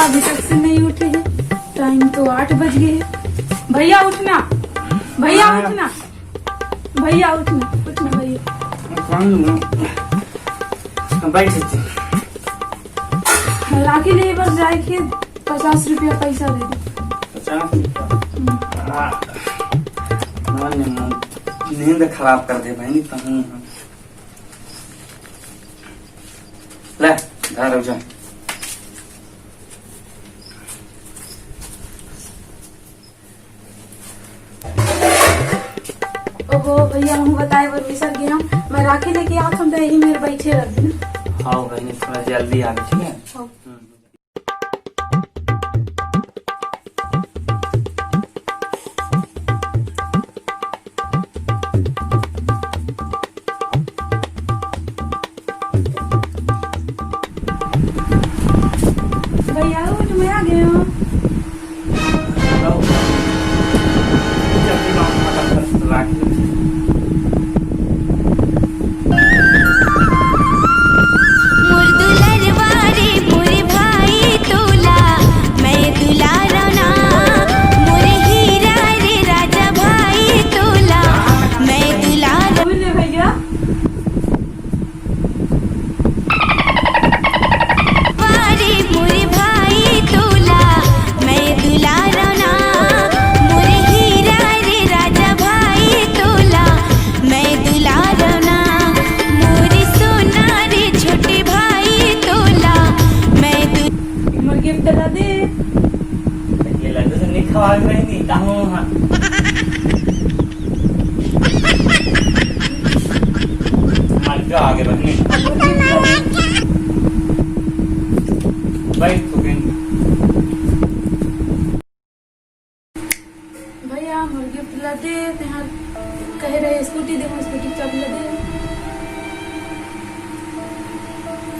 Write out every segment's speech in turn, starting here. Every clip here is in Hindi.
अभी तक से नहीं उठे हैं। टाइम तो 8 बज गए हैं। भैया उठना, भैया उठना, भैया उठना, उठना भैया। राखी ले बस जाए के 50 रुपया पैसा दे दो। 50 नींद खराब कर दे भाई। कहूँ ले घर हो जा। ओहो भैया हम बताए वो मिसर की हम मैं राखी लेके आप हम यही मेरे बैठे रह देना। हाँ भाई थोड़ा जल्दी आ ठीक है। भैया उठ मैं आ गया हूँ। आगे बढ़ने भैया मुर्गी पिला दे यहाँ कह रहे स्कूटी दे स्कूटी चाबी ला दे।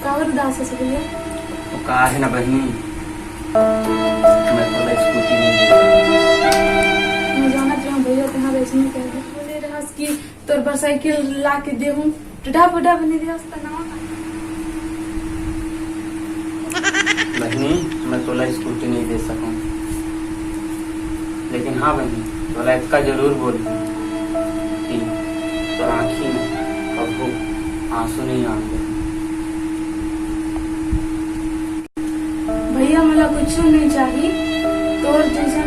कावर उदास है भैया तो कहा है ना बहनी मैं बोला स्कूटी नहीं मैं जाना चाहूँ भैया तुम्हारे ऐसे नहीं कह रहे बोले रहा कि तोर पर साइकिल ला के दे हूँ टूटा फूटा बनी दिया बहनी मैं तोला स्कूटी नहीं दे सकूं लेकिन हाँ बहनी तोला इसका जरूर बोल कि तो आँखी में कभी आंसू नहीं आएंगे। भैया मला कुछ नहीं चाहिए तोर जैसा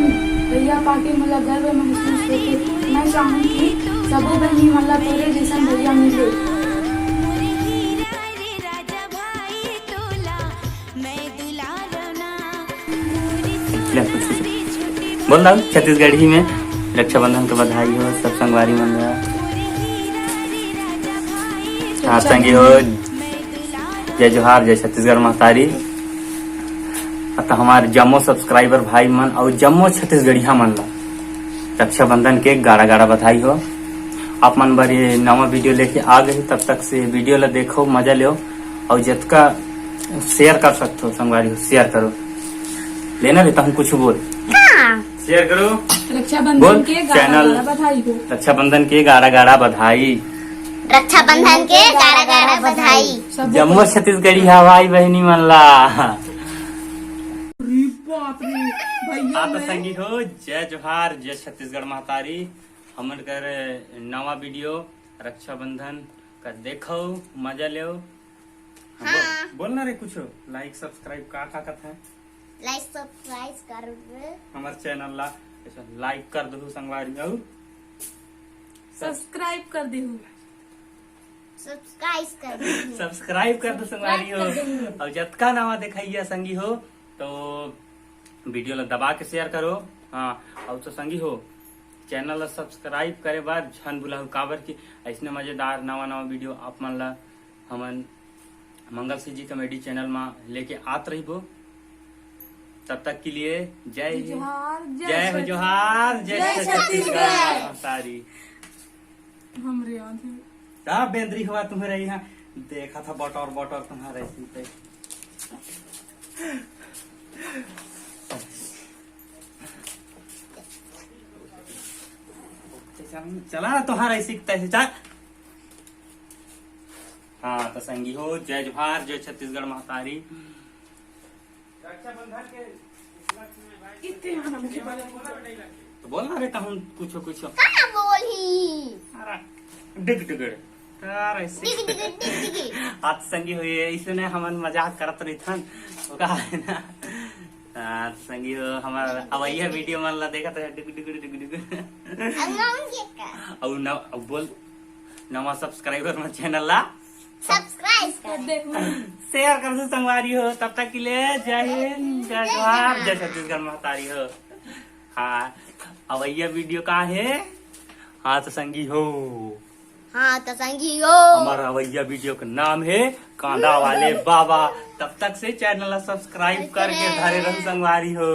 भैया पाके मला गर्व महसूस होते मैं चाहूँगी सबो बहनी मला तोरे जैसा भैया मिले। बोल रहा छत्तीसगढ़ी में रक्षाबंधन की बधाई हो सब संगवारी मन रहा आप संगी हो जय जोहार जय छत्तीसगढ़ महतारी। तो हमारे जम्मो सब्सक्राइबर भाई मन और जम्मो छत्तीसगढ़िया मन ला रक्षाबंधन के गाड़ा गाड़ा बधाई हो। आप मन बार ये नवा वीडियो लेके आ गए तब तक से वीडियो ला देखो मजा लो और जितना शेयर कर सकते हो संगवारी शेयर करो लेना लेता हूँ कुछ बोल शेयर करो रक्षाबंधन के चैनल बधाई हो। रक्षाबंधन के गाड़ा गाड़ा बधाई रक्षाबंधन के गाड़ा गाड़ा बधाई जम्मू छत्तीसगढ़ी हवाई बहनी मन ला। आप संगी हो जय जोहार जय छत्तीसगढ़ महतारी। हमन कर नवा वीडियो रक्षाबंधन का देखो मजा ले बोलना रे कुछ लाइक सब्सक्राइब का है लाइक सब्सक्राइब कर हमारे चैनल ला लाइक कर दो संगवारी और सब्सक्राइब कर दे सब्सक्राइब कर दो संगवारी हो और जतका नवा दिखाइया संगी हो तो वीडियो ला दबा के शेयर करो। हाँ और तो संगी हो चैनल ला सब्सक्राइब करे बाद छन बुलाऊ काबर की ऐसने मजेदार नवा नवा वीडियो आप मन ला हमन मंगल सिंह जी कॉमेडी चैनल में लेके आत रही बो। तब तक के लिए जय जय हो जोहार जय छत्तीसगढ़ सारी हमरे याद है बेंद्री हुआ तुम्हारे यहाँ देखा था बटौर बटौर तुम्हारे चला तुम्हारा सीखता है चल। हाँ तो संगी हो जय जोहार जय छत्तीसगढ़ महतारी। रक्षाबंधन के इतने आना मुझे बोला तो बोलना रे कहूँ कुछ कहाँ बोली डिग डिगड़ अरे आज संगी हुई है इसने हमन मजाक करत रही थन ओका है ना संगी हो हमारा अब यह वीडियो मन ला देखा तो डिग डिग डिग डिग अब बोल नवा सब्सक्राइबर में चैनल ला सब्सक्राइब कर देखो शेयर कर दो संगवारी हो तब तक के लिए जय हिंद जय जोहार जय छत्तीसगढ़ महतारी हो। हाँ अब यह वीडियो कहाँ है। हाँ तो संगी हो हाँ तो संगी हो हमारा भैया वीडियो का नाम है कांदा वाले बाबा। तब तक से चैनल सब्सक्राइब करके धारे रंग संगवारी हो।